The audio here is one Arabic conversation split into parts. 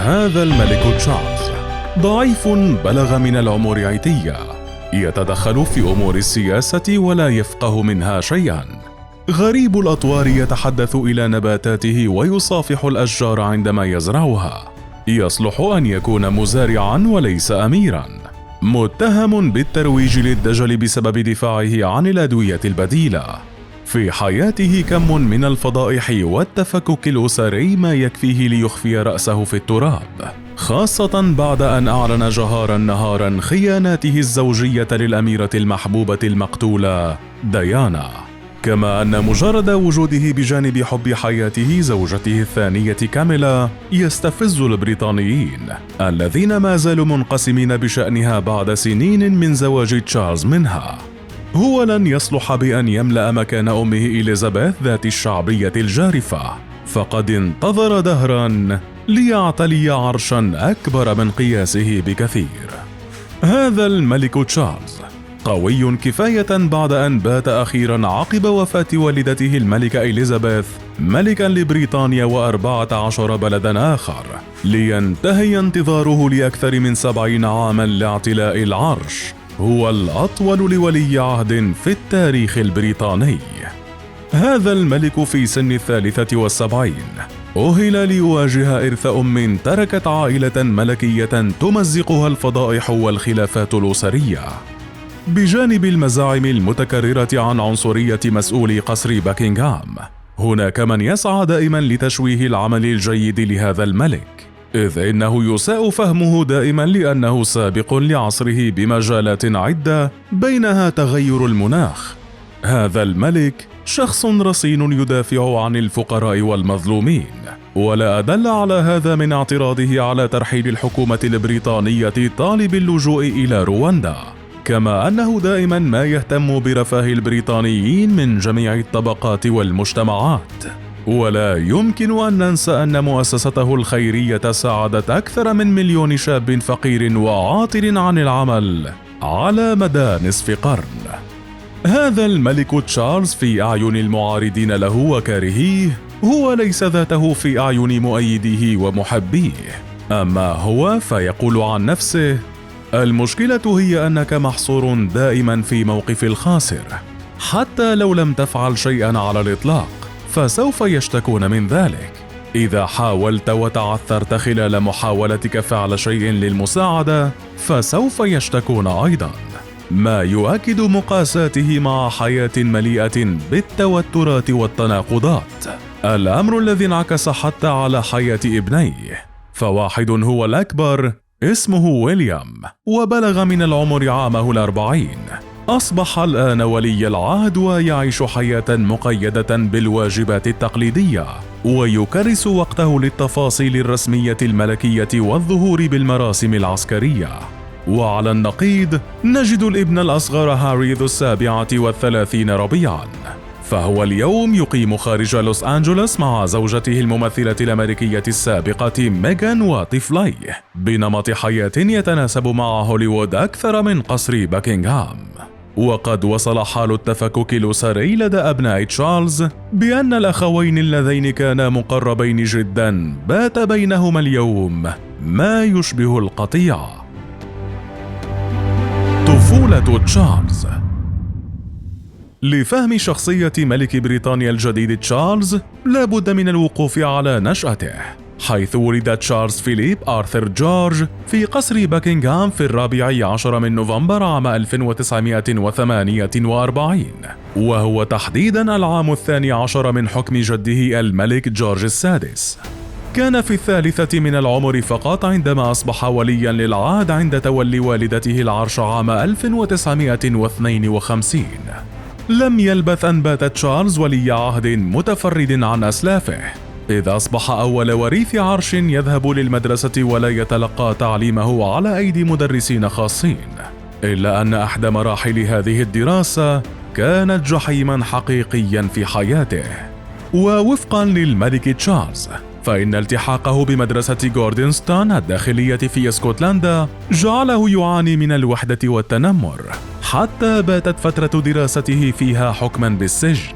هذا الملك تشارلز ضعيف بلغ من العمر عتية، يتدخل في أمور السياسة ولا يفقه منها شيئا. غريب الأطوار يتحدث إلى نباتاته ويصافح الأشجار عندما يزرعها. يصلح أن يكون مزارعا وليس أميرا. متهم بالترويج للدجل بسبب دفاعه عن الأدوية البديلة. في حياته كم من الفضائح والتفكك الأسري ما يكفيه ليخفي رأسه في التراب، خاصة بعد أن أعلن جهارا نهارا خياناته الزوجية للأميرة المحبوبة المقتولة ديانا. كما أن مجرد وجوده بجانب حب حياته زوجته الثانية كاميلا يستفز البريطانيين الذين ما زالوا منقسمين بشأنها بعد سنين من زواج تشارلز منها. هو لن يصلح بأن يملأ مكان أمه إليزابيث ذات الشعبية الجارفة، فقد انتظر دهرا ليعتلي عرشا أكبر من قياسه بكثير. هذا الملك تشارلز قوي كفاية بعد أن بات أخيرا عقب وفاة والدته الملكة إليزابيث ملكا لبريطانيا و14 بلدا آخر، لينتهي انتظاره لأكثر من 70 عاما لاعتلاء العرش. هو الأطول لولي عهد في التاريخ البريطاني. هذا الملك في سن 73 أهل ليواجه إرث أم تركت عائلة ملكية تمزقها الفضائح والخلافات الأسرية، بجانب المزاعم المتكررة عن عنصرية مسؤولي قصر باكنغهام. هناك من يسعى دائما لتشويه العمل الجيد لهذا الملك، إذ إنه يساء فهمه دائما لأنه سابق لعصره بمجالات عدة، بينها تغير المناخ. هذا الملك شخص رصين يدافع عن الفقراء والمظلومين، ولا أدل على هذا من اعتراضه على ترحيل الحكومة البريطانية طالب اللجوء إلى رواندا، كما أنه دائما ما يهتم برفاه البريطانيين من جميع الطبقات والمجتمعات. ولا يمكن أن ننسى أن مؤسسته الخيرية ساعدت أكثر من 1,000,000 شاب فقير وعاطل عن العمل على مدى نصف قرن. هذا الملك تشارلز في أعين المعارضين له وكارهيه هو ليس ذاته في أعين مؤيديه ومحبيه. أما هو فيقول عن نفسه: المشكلة هي أنك محصور دائما في موقف الخاسر، حتى لو لم تفعل شيئا على الإطلاق فسوف يشتكون من ذلك. إذا حاولت وتعثرت خلال محاولتك فعل شيء للمساعدة فسوف يشتكون أيضا، ما يؤكد مقاساته مع حياة مليئة بالتوترات والتناقضات. الأمر الذي انعكس حتى على حياة ابنيه، فواحد هو الأكبر اسمه ويليام وبلغ من العمر عامه 40. أصبح الآن ولي العهد ويعيش حياة مقيدة بالواجبات التقليدية، ويكرس وقته للتفاصيل الرسمية الملكية والظهور بالمراسم العسكرية. وعلى النقيض نجد الابن الأصغر هاري ذو 37 ربيعا، فهو اليوم يقيم خارج لوس أنجلوس مع زوجته الممثلة الأمريكية السابقة ميغان وطفليه، بنمط حياة يتناسب مع هوليوود أكثر من قصر باكنغهام. وقد وصل حال التفكك الأسري لدى أبناء تشارلز بأن الأخوين اللذين كانا مقربين جدا بات بينهما اليوم ما يشبه القطيعة. طفولة تشارلز. لفهم شخصية ملك بريطانيا الجديد تشارلز لابد من الوقوف على نشأته، حيث ولد تشارلز فيليب آرثر جورج في قصر باكنغهام في 14 من نوفمبر عام 1948، وهو تحديدا العام 12 من حكم جده الملك جورج السادس. كان في 3 من العمر فقط عندما أصبح وليا للعهد عند تولي والدته العرش عام 1952. لم يلبث أن بات تشارلز ولي عهد متفرد عن أسلافه، إذ أصبح أول وريث عرش يذهب للمدرسة ولا يتلقى تعليمه على أيدي مدرسين خاصين، إلا أن أحدى مراحل هذه الدراسة كانت جحيما حقيقيا في حياته. ووفقا للملك تشارلز فإن التحاقه بمدرسة غوردنستون الداخلية في اسكتلندا جعله يعاني من الوحدة والتنمر، حتى باتت فترة دراسته فيها حكما بالسجن.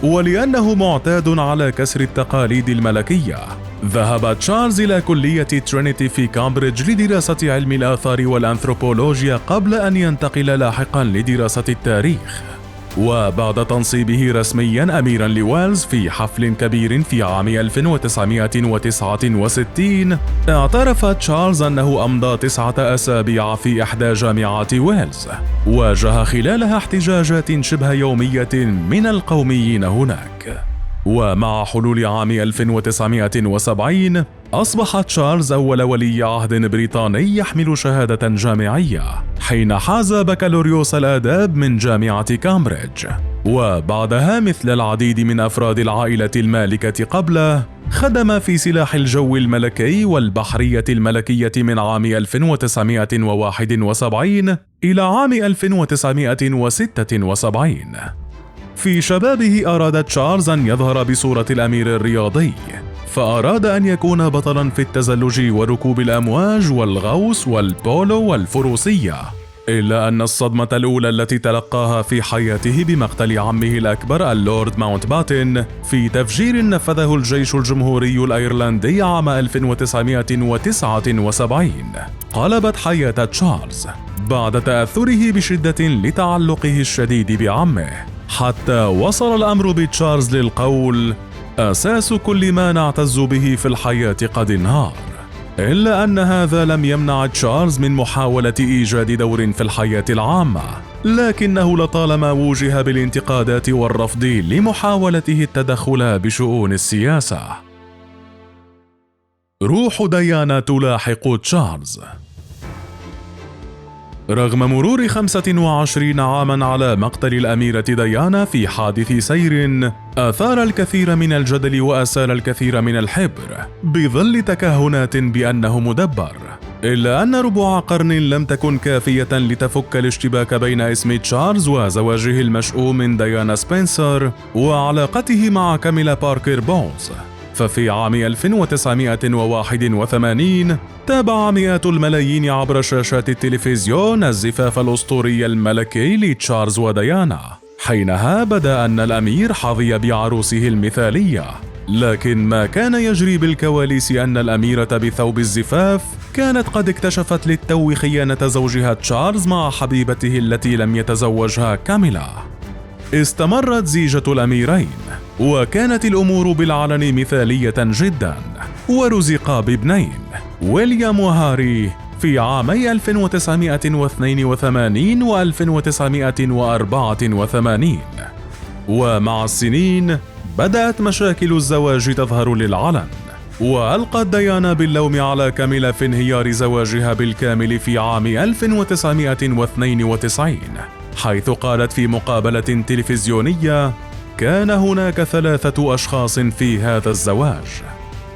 ولأنه معتاد على كسر التقاليد الملكية، ذهب تشارلز إلى كلية ترينيتي في كامبريدج لدراسة علم الآثار والأنثروبولوجيا قبل أن ينتقل لاحقا لدراسة التاريخ. وبعد تنصيبه رسميا أميرا لويلز في حفل كبير في عام 1969، اعترف تشارلز أنه أمضى 9 أسابيع في إحدى جامعات ويلز واجه خلالها احتجاجات شبه يومية من القوميين هناك. ومع حلول عام 1970 أصبح تشارلز أول ولي عهد بريطاني يحمل شهادة جامعية حين حاز بكالوريوس الآداب من جامعة كامبريدج. وبعدها مثل العديد من أفراد العائلة المالكة قبله خدم في سلاح الجو الملكي والبحرية الملكية من عام 1971 إلى عام 1976. في شبابه أراد تشارلز أن يظهر بصورة الأمير الرياضي، فأراد أن يكون بطلاً في التزلج وركوب الأمواج والغوص والبولو والفروسية، إلا أن الصدمة الأولى التي تلقاها في حياته بمقتل عمه الأكبر اللورد ماونت باتن في تفجير نفذه الجيش الجمهوري الأيرلندي عام 1979 قلبت حياة تشارلز بعد تأثره بشدة لتعلقه الشديد بعمه، حتى وصل الأمر بتشارلز للقول: أساس كل ما نعتز به في الحياة قد انهار. إلا أن هذا لم يمنع تشارلز من محاولة إيجاد دور في الحياة العامة، لكنه لطالما وجه بالانتقادات والرفض لمحاولته التدخل بشؤون السياسة. روح ديانا تلاحق تشارلز. رغم مرور 25 عاماً على مقتل الأميرة ديانا في حادث سير أثار الكثير من الجدل وأسال الكثير من الحبر بظل تكهنات بأنه مدبر، إلا أن ربع قرن لم تكن كافية لتفك الاشتباك بين اسم تشارلز وزواجه المشؤوم ديانا سبنسر وعلاقته مع كاميلا باركر بولز. ففي عام 1981 تابع مئات الملايين عبر شاشات التلفزيون الزفاف الأسطوري الملكي لتشارلز وديانا. حينها بدا أن الأمير حظي بعروسه المثالية، لكن ما كان يجري بالكواليس أن الأميرة بثوب الزفاف كانت قد اكتشفت للتو خيانة زوجها تشارلز مع حبيبته التي لم يتزوجها كاميلا. استمرت زيجة الأميرين وكانت الأمور بالعلن مثالية جدا، ورزقا بابنين ويليام وهاري في عامي 1982 و 1984. ومع السنين بدأت مشاكل الزواج تظهر للعلن، وألقت ديانا باللوم على كاميلا في انهيار زواجها بالكامل في عام 1992، حيث قالت في مقابلة تلفزيونية: كان هناك 3 أشخاص في هذا الزواج.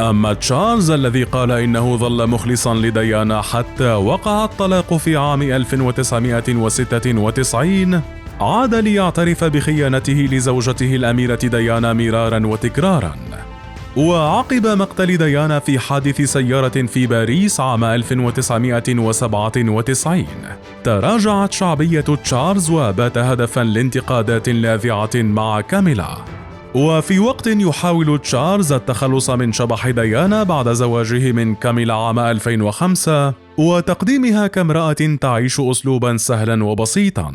أما تشارلز الذي قال إنه ظل مخلصا لديانا حتى وقع الطلاق في عام 1996، عاد ليعترف بخيانته لزوجته الأميرة ديانا مرارا وتكرارا. وعقب مقتل ديانا في حادث سيارة في باريس عام 1997 تراجعت شعبية تشارلز وبات هدفا لانتقادات لاذعة مع كاميلا. وفي وقت يحاول تشارلز التخلص من شبح ديانا بعد زواجه من كاميلا عام 2005 وتقديمها كامرأة تعيش أسلوبا سهلا وبسيطا،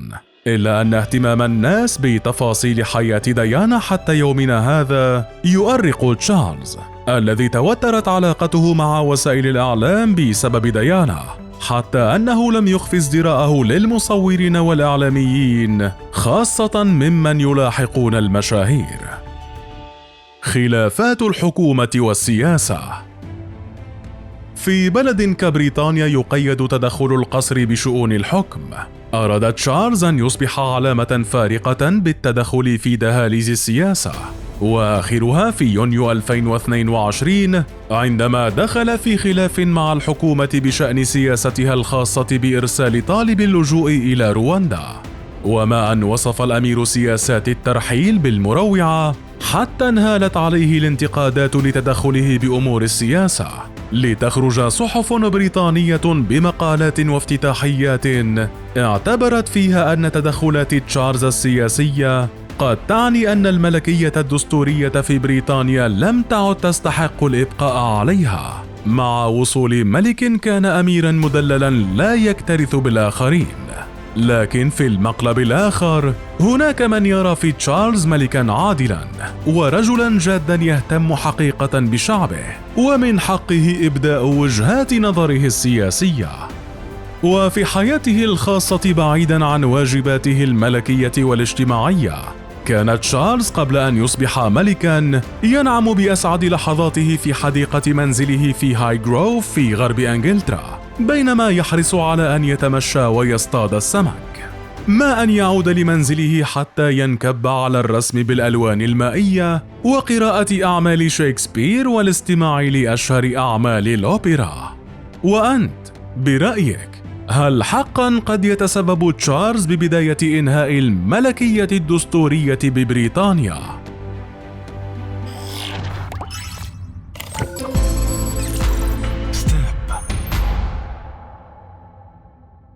إلا أن اهتمام الناس بتفاصيل حياة ديانا حتى يومنا هذا يؤرق تشارلز، الذي توترت علاقته مع وسائل الإعلام بسبب ديانا، حتى أنه لم يخفي ازدراءه للمصورين والإعلاميين، خاصة ممن يلاحقون المشاهير. خلافات الحكومة والسياسة. في بلد كبريطانيا يقيد تدخل القصر بشؤون الحكم، أراد تشارلز أن يصبح علامة فارقة بالتدخل في دهاليز السياسة، وآخرها في يونيو 2022 عندما دخل في خلاف مع الحكومة بشأن سياستها الخاصة بإرسال طالب اللجوء إلى رواندا. وما أن وصف الأمير سياسات الترحيل بالمروعة، حتى انهالت عليه الانتقادات لتدخله بأمور السياسة، لتخرج صحف بريطانية بمقالات وافتتاحيات اعتبرت فيها أن تدخلات تشارلز السياسية قد تعني أن الملكية الدستورية في بريطانيا لم تعد تستحق الإبقاء عليها، مع وصول ملك كان أميراً مدللاً لا يكترث بالآخرين. لكن في المقلب الآخر هناك من يرى في تشارلز ملكاً عادلاً ورجلاً جاداً يهتم حقيقة بشعبه، ومن حقه إبداء وجهات نظره السياسية. وفي حياته الخاصة بعيداً عن واجباته الملكية والاجتماعية، كان تشارلز قبل أن يصبح ملكاً ينعم بأسعد لحظاته في حديقة منزله في هاي جروف في غرب إنجلترا، بينما يحرص على أن يتمشى ويصطاد السمك، ما أن يعود لمنزله حتى ينكب على الرسم بالألوان المائية وقراءة أعمال شكسبير والاستماع لأشهر أعمال الأوبرا. وأنت برأيك، هل حقاً قد يتسبب تشارلز ببداية إنهاء الملكية الدستورية ببريطانيا؟